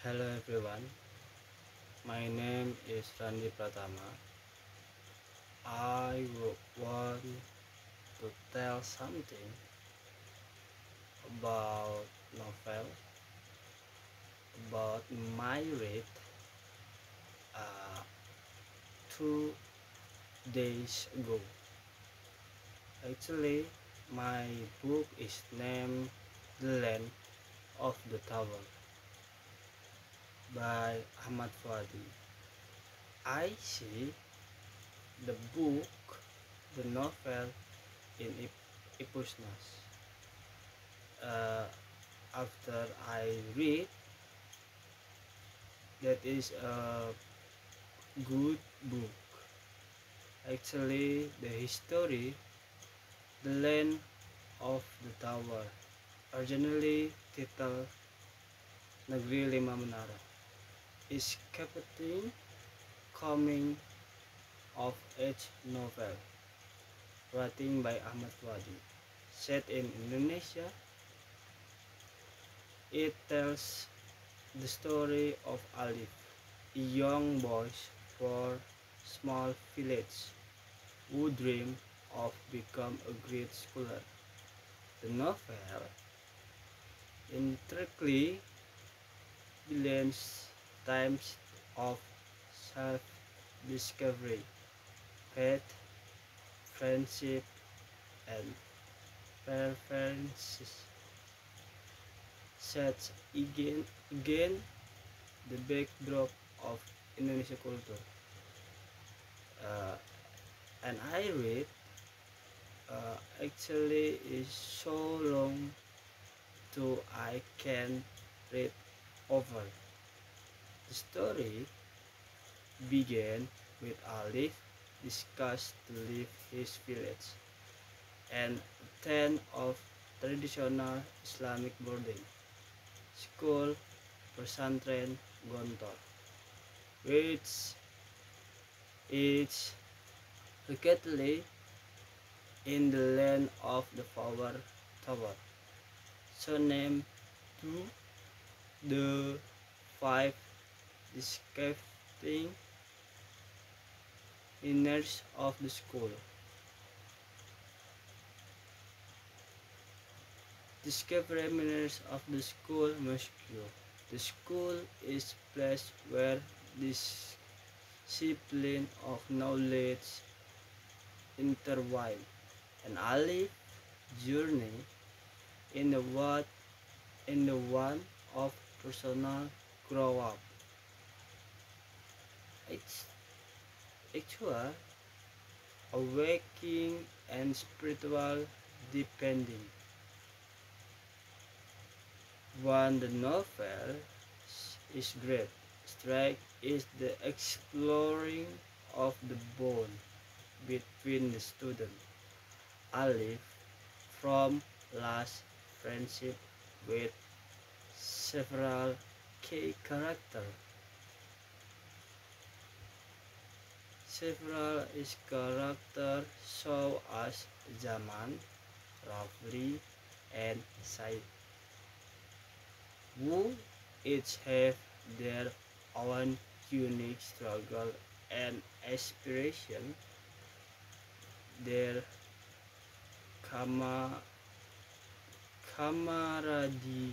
Hello everyone, my name is Randy Pratama. Want to tell something about novel about my read uh, 2 days ago. Actually, my book is named The Land of the Tower by Ahmad Fuadi. I see the book, the novel in Ipusnas. Uh, After I read, that is a good book. Actually, the history, the land of the tower, originally titled Negeri Lima Menara, is capturing coming of age novel, written by Ahmad Wadi. Set in Indonesia, it tells the story of Alif, a young boy from small village who dream of become a great scholar. The novel intricately blends times of self-discovery, faith, friendship, and preferences. Sets again the backdrop of Indonesia culture. Uh, and I read actually is so long to I can read over. The story began with Alif discussed to leave his village and attend of traditional Islamic boarding school Pesantren Gontor, which is located in the land of the Power Tower, so named to the five disgusting inners of the school. Discovery miners of the school Moscow. The school is place where discipline of knowledge intertwine and Ali journey in the one of personal grow up. It's actual awakening and spiritual depending. One the novel is great. Strike is the exploring of the bond between the student Alif from last friendship with several key characters. Several is character show as Zaman, Rafli, and Said, who each have their own unique struggle and aspiration. Their kama, camaraderie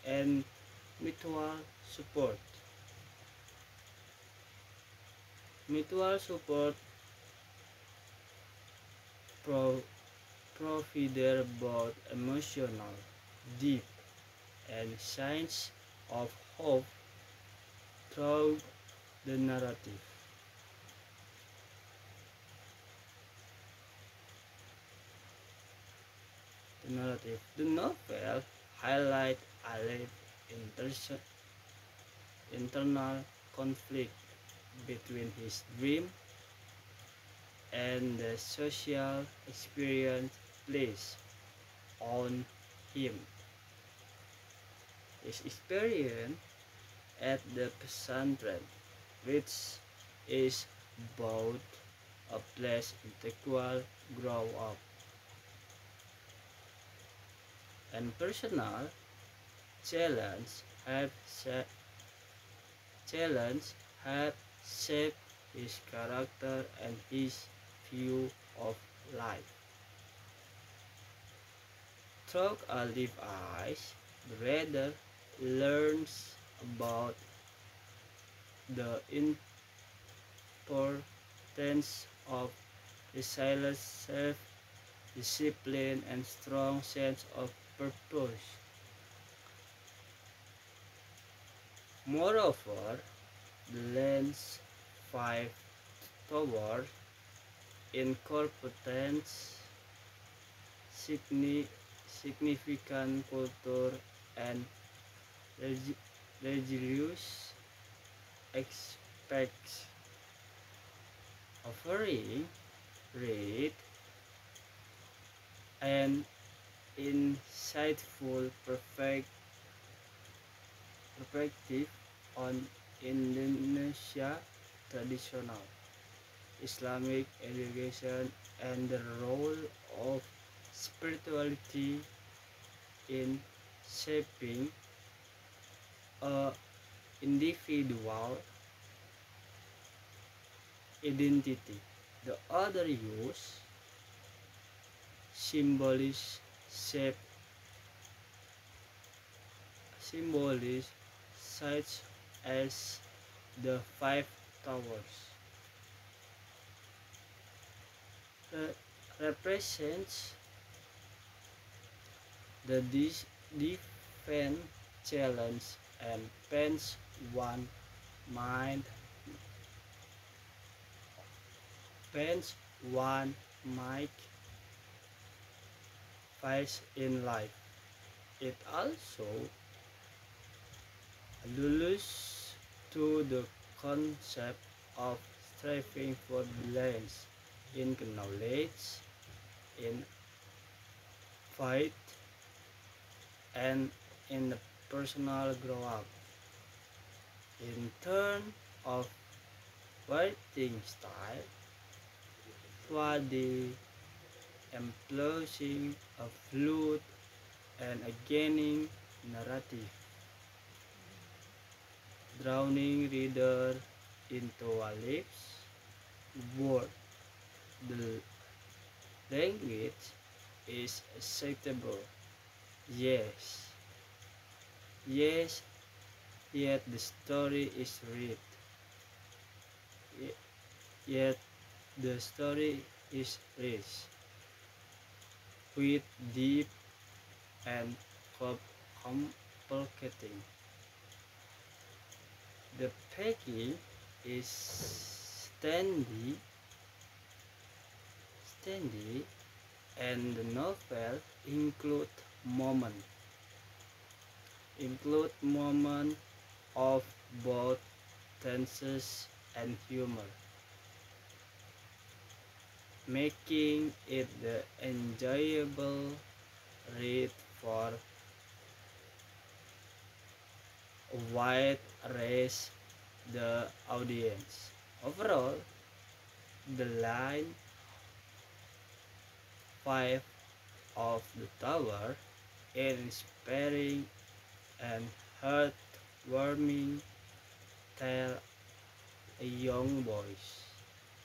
and mutual support. Mutual support provide both emotional, deep, and signs of hope through the narrative. The novel highlights Alif's internal conflict between his dream and the social experience placed on him. His experience at the Pesantren, which is both a place intellectual grow up and personal challenge, have challenged, have shaped his character and his view of life. Through Olive's eyes, the reader learns about the importance of resilience, self-discipline, and strong sense of purpose. Moreover, the lens 5 toward incorporates significant culture and religious aspects, offering read an insightful perspective on Indonesia traditional Islamic education and the role of spirituality in shaping a individual identity. The other use symbolish shape symbols such as the five towers represents the defense challenge and pens one mind pens one might face in life. It also alludes to the concept of striving for balance in knowledge, in fight, and in the personal grow up. In terms of writing style, Fuadi employing a fluid and a gaining narrative, drowning reader into a lips word. The language is acceptable. Yes, yes, yet the story is read. Yet the story is rich with deep and complicating. The packing is standy, and the novel moment include moment of both tenses and humor, making it the enjoyable read for a wide range the audience. Overall, the line 5 of the tower inspiring and heartwarming tale a young boy's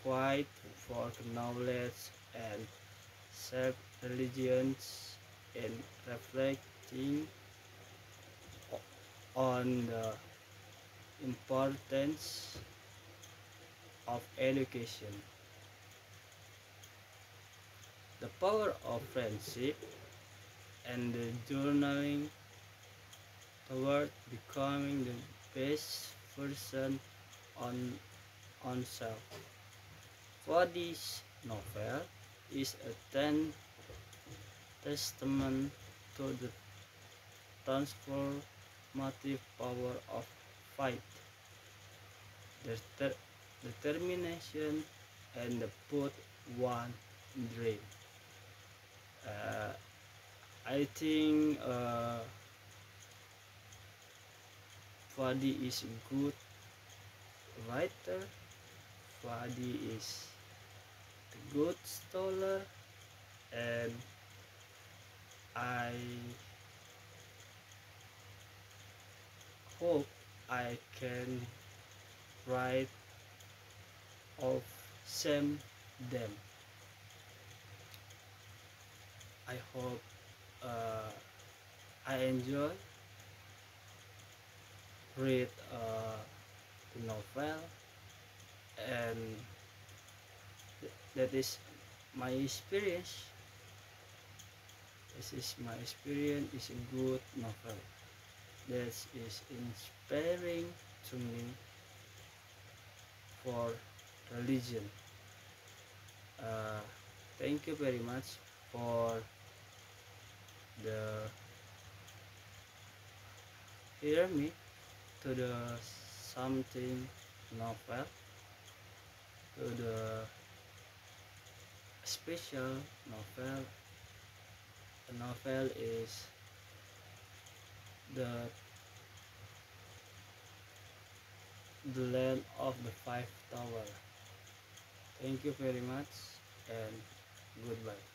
quite for knowledge and self-religions in reflecting on the importance of education, the power of friendship, and the journeying toward becoming the best version on oneself. For this novel is a testament to the transformative power of fight, the determination, and the put one dream. Uh, I think Fadi is a good writer. Fadi is a good stoller, and I hope I can write of same them. I hope uh, I enjoy read the novel, and that is my experience. This is my experience. Is a good novel that is inspiring to me for religion. uh, Thank you very much for the hear me to the something novel, to the special novel. The novel is the Land of the Five Tower. Thank you very much and goodbye.